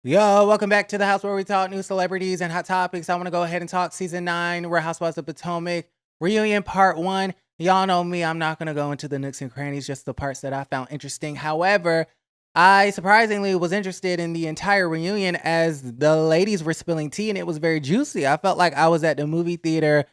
Yo, welcome back to the house where we talk new celebrities and hot topics. I want to go ahead and talk season 9, Real Housewives of Potomac, reunion part 1. Y'all know me, I'm not going to go into the nooks and crannies, just the parts that I found interesting. However, I surprisingly was interested in the entire reunion as the ladies were spilling tea and it was very juicy. I felt like I was at the movie theater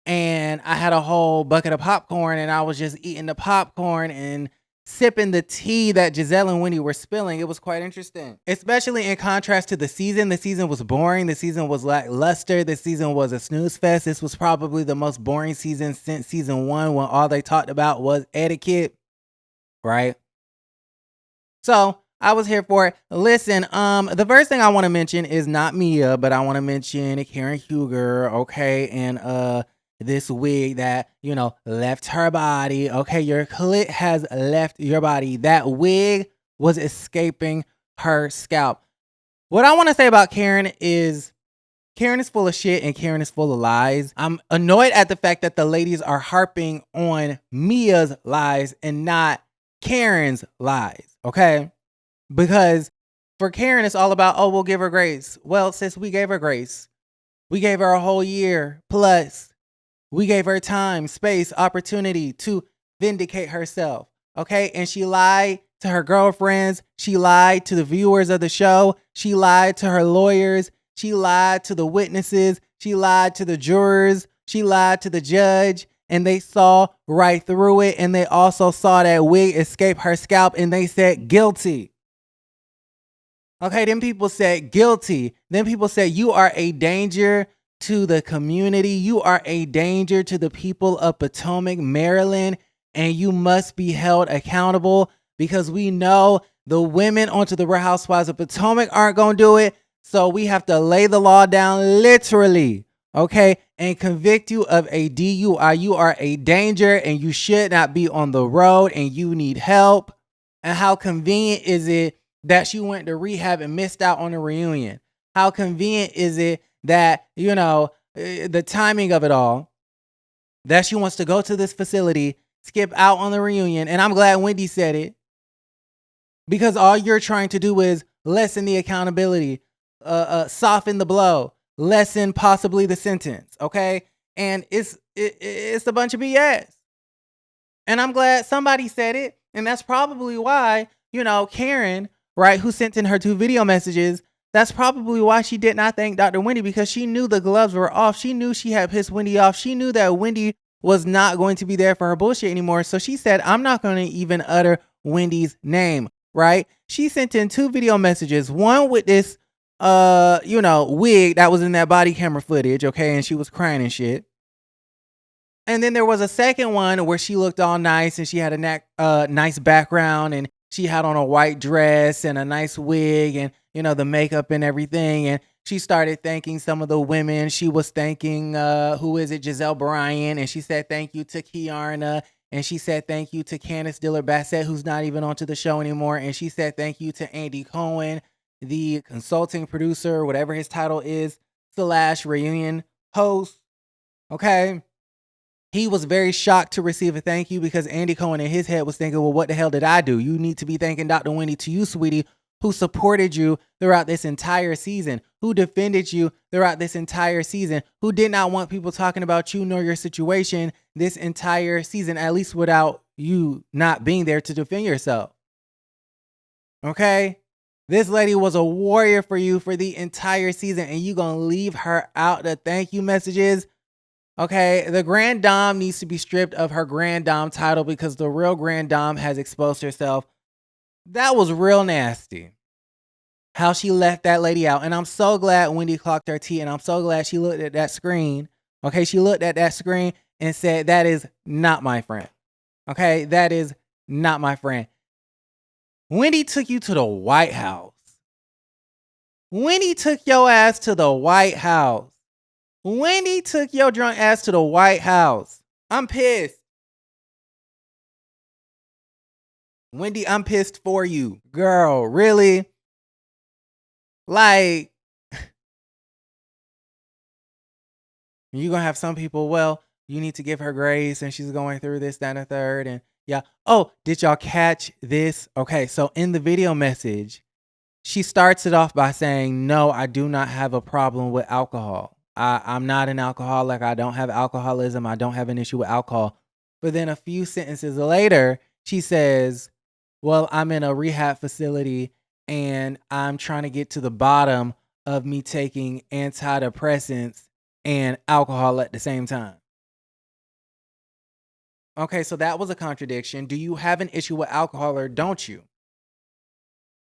and I had a whole bucket of popcorn and I was just eating the popcorn and sipping the tea that Gizelle and Wendy were spilling. It was quite interesting, especially in contrast to the season. The season was boring. The season was lackluster. The season was a snooze fest. This was probably the most boring season since season 1, when all they talked about was etiquette, right? So I was here for it. Listen, the first thing I want to mention is not Mia, but I want to mention Karen Huger, okay, and this wig that, left her body. Okay, your clit has left your body. That wig was escaping her scalp. What I want to say about Karen is full of shit and Karen is full of lies. I'm annoyed at the fact that the ladies are harping on Mia's lies and not Karen's lies, okay? Because for Karen, it's all about, oh, we'll give her grace. Well, sis, we gave her grace. We gave her a whole year plus. We gave her time, space, opportunity to vindicate herself. Okay. And she lied to her girlfriends. She lied to the viewers of the show. She lied to her lawyers. She lied to the witnesses. She lied to the jurors. She lied to the judge. And they saw right through it. And they also saw that wig escape her scalp. And they said guilty. Okay. Then people said guilty. Then people said you are a danger to the community. You are a danger to the people of Potomac, Maryland, and you must be held accountable, because we know the women onto the Real Housewives of Potomac aren't going to do it. So we have to lay the law down literally, okay, and convict you of a DUI. You are a danger and you should not be on the road and you need help. And how convenient is it that she went to rehab and missed out on the reunion? How convenient is it that, the timing of it all, that she wants to go to this facility, skip out on the reunion. And I'm glad Wendy said it, because all you're trying to do is lessen the accountability, soften the blow, lessen possibly the sentence. Okay. And it's a bunch of BS. And I'm glad somebody said it. And that's probably why, Karen, right, who sent in her 2 video messages, that's probably why she did not thank Dr. Wendy, because she knew the gloves were off. She knew she had pissed Wendy off. She knew that Wendy was not going to be there for her bullshit anymore. So she said, I'm not going to even utter Wendy's name, right? She sent in 2 video messages, one with this, wig that was in that body camera footage, okay? And she was crying and shit. And then there was a second one where she looked all nice and she had a nice background and she had on a white dress and a nice wig and, the makeup and everything. And she started thanking some of the women. She was thanking, Gizelle Bryan. And she said thank you to Kiarna. And she said thank you to Candace Diller-Bassett, who's not even onto the show anymore. And she said thank you to Andy Cohen, the consulting producer, whatever his title is, / reunion host. Okay. He was very shocked to receive a thank you, because Andy Cohen in his head was thinking, well, what the hell did I do? You need to be thanking Dr. Wendy, to you, sweetie, who supported you throughout this entire season, who defended you throughout this entire season, who did not want people talking about you nor your situation this entire season, at least without you not being there to defend yourself. Okay? This lady was a warrior for you for the entire season, and you gonna leave her out the thank you messages? Okay, the Grand Dame needs to be stripped of her Grand Dame title, because the real Grand Dame has exposed herself. That was real nasty, how she left that lady out. And I'm so glad Wendy clocked her tea, and I'm so glad she looked at that screen. Okay, she looked at that screen and said, that is not my friend. Okay, that is not my friend. Wendy took you to the White House. Wendy took your ass to the White House. Wendy took your drunk ass to the White House. I'm pissed. Wendy, I'm pissed for you. Girl, really? Like, you're going to have some people, well, you need to give her grace and she's going through this, that, and the third. And yeah. Oh, did y'all catch this? Okay, so in the video message, she starts it off by saying, no, I do not have a problem with alcohol. I'm not an alcoholic. I don't have alcoholism. I don't have an issue with alcohol. But then a few sentences later, she says, well, I'm in a rehab facility and I'm trying to get to the bottom of me taking antidepressants and alcohol at the same time. Okay, so that was a contradiction. Do you have an issue with alcohol or don't you?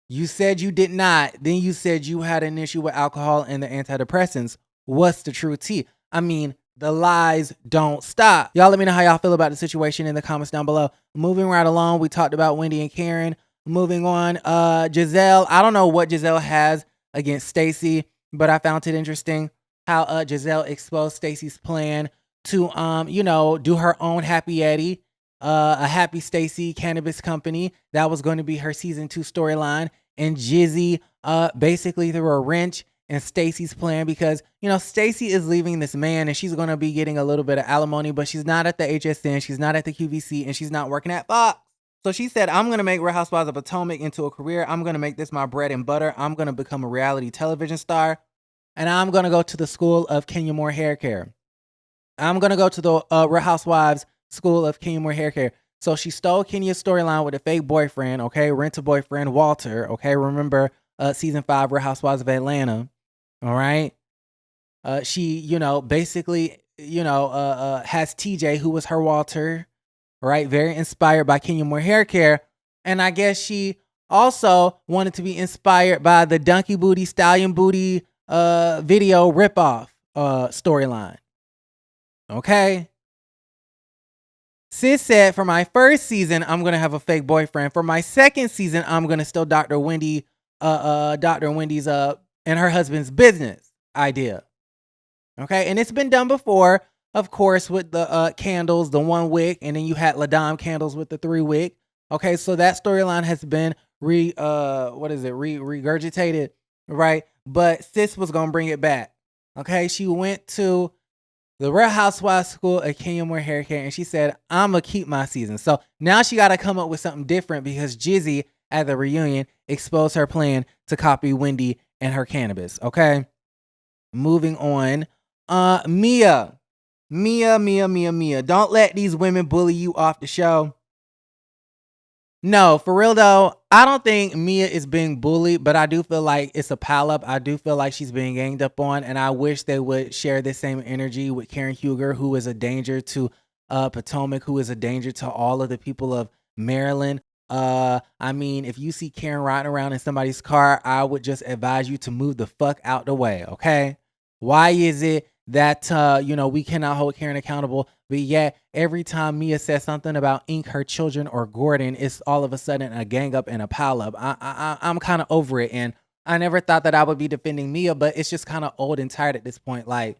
You said you did not. Then you said you had an issue with alcohol and the antidepressants. What's the true tea? I mean, the lies don't stop. Y'all let me know how y'all feel about the situation in the comments down below. Moving right along, we talked about Wendy and Karen. Moving on, Gizelle. I don't know what Gizelle has against Stacey, but I found it interesting how Gizelle exposed Stacey's plan to do her own Happy Eddie, a Happy Stacey cannabis company. That was going to be her season 2 storyline. And Jizzy basically threw a wrench in Stacey's plan because, Stacey is leaving this man and she's going to be getting a little bit of alimony, but she's not at the HSN, she's not at the QVC, and she's not working at Fox. So she said, I'm going to make Real Housewives of Potomac into a career. I'm going to make this my bread and butter. I'm going to become a reality television star. And I'm going to go to the school of Kenya Moore hair care. I'm going to go to the Real Housewives school of Kenya Moore hair care. So she stole Kenya's storyline with a fake boyfriend, okay? Rent a boyfriend, Walter, okay? Remember season 5 Real Housewives of Atlanta, all right? She, basically, has TJ, who was her Walter, right? Very inspired by Kenya Moore hair care. And I guess she also wanted to be inspired by the Donkey Booty, Stallion Booty video ripoff storyline. Okay. Sis said, for my first season, I'm going to have a fake boyfriend. For my second season, I'm going to steal Dr. Wendy's and her husband's business idea. Okay. And it's been done before, of course, with the candles, the 1 wick, and then you had Ladam candles with the 3 wick. Okay. So that storyline has been regurgitated, right? But sis was going to bring it back. Okay. She went to the Real Housewives school at Kenya Moore hair care, and she said, I'm going to keep my season. So now she got to come up with something different because Jizzy at the reunion exposed her plan to copy Wendy and her cannabis. Okay. Moving on. Mia. Don't let these women bully you off the show. No, for real though, I don't think Mia is being bullied, but I do feel like it's a pile up. I do feel like she's being ganged up on, and I wish they would share the same energy with Karen Huger, who is a danger to Potomac, who is a danger to all of the people of Maryland. I mean, if you see Karen riding around in somebody's car, I would just advise you to move the fuck out the way, okay? Why is it that we cannot hold Karen accountable, but yet every time Mia says something about Ink, her children, or Gordon, it's all of a sudden a gang up and a pile up? I'm kind of over it, and I never thought that I would be defending Mia, but it's just kind of old and tired at this point. Like,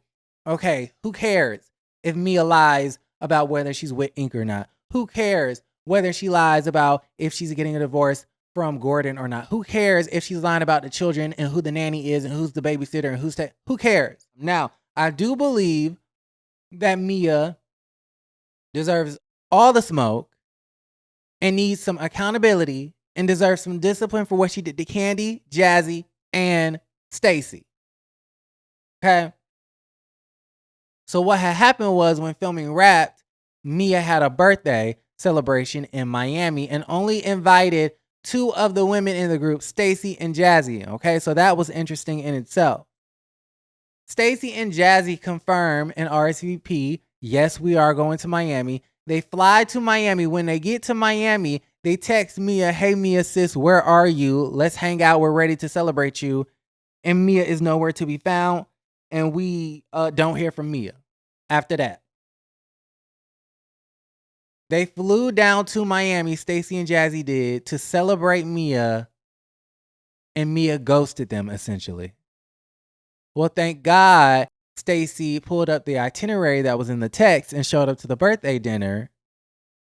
okay, who cares if Mia lies about whether she's with Ink or not? Who cares whether she lies about if she's getting a divorce from Gordon or not? Who cares if she's lying about the children and who the nanny is and who's the babysitter and who cares? Now, I do believe that Mia deserves all the smoke and needs some accountability and deserves some discipline for what she did to Candy, Jazzy, and Stacey. Okay? So what had happened was when filming Wrapped, Mia had a birthday celebration in Miami and only invited 2 of the women in the group, Stacey and Jazzy. Okay? So that was interesting in itself. Stacey and Jazzy confirm in RSVP, yes, we are going to Miami. They fly to Miami. When they get to Miami, they text Mia, hey, Mia, sis, where are you? Let's hang out. We're ready to celebrate you. And Mia is nowhere to be found. And we don't hear from Mia after that. They flew down to Miami, Stacey and Jazzy did, to celebrate Mia. And Mia ghosted them, essentially. Well, thank God Stacey pulled up the itinerary that was in the text and showed up to the birthday dinner.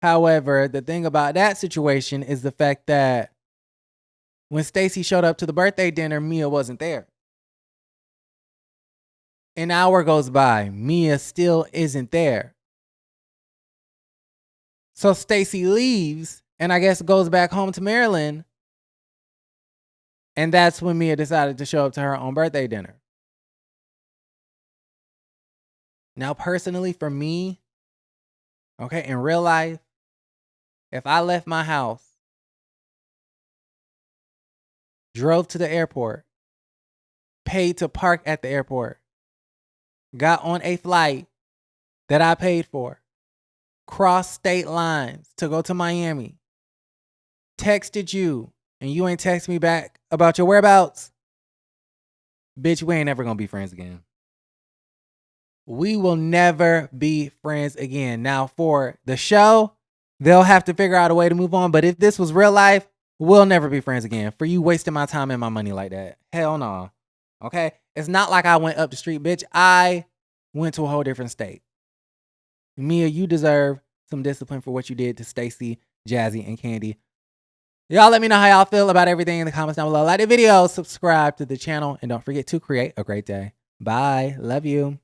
However, the thing about that situation is the fact that when Stacey showed up to the birthday dinner, Mia wasn't there. An hour goes by, Mia still isn't there. So Stacey leaves and I guess goes back home to Maryland. And that's when Mia decided to show up to her own birthday dinner. Now, personally, for me, okay, in real life, if I left my house, drove to the airport, paid to park at the airport, got on a flight that I paid for, crossed state lines to go to Miami, texted you, and you ain't text me back about your whereabouts, bitch, we ain't ever gonna be friends again. We will never be friends again. Now, for the show, they'll have to figure out a way to move on. But if this was real life, we'll never be friends again. For you wasting my time and my money like that. Hell no. Okay? It's not like I went up the street, bitch. I went to a whole different state. Mia, you deserve some discipline for what you did to Stacey, Jazzy, and Candy. Y'all let me know how y'all feel about everything in the comments down below. Like the video, subscribe to the channel, and don't forget to create a great day. Bye. Love you.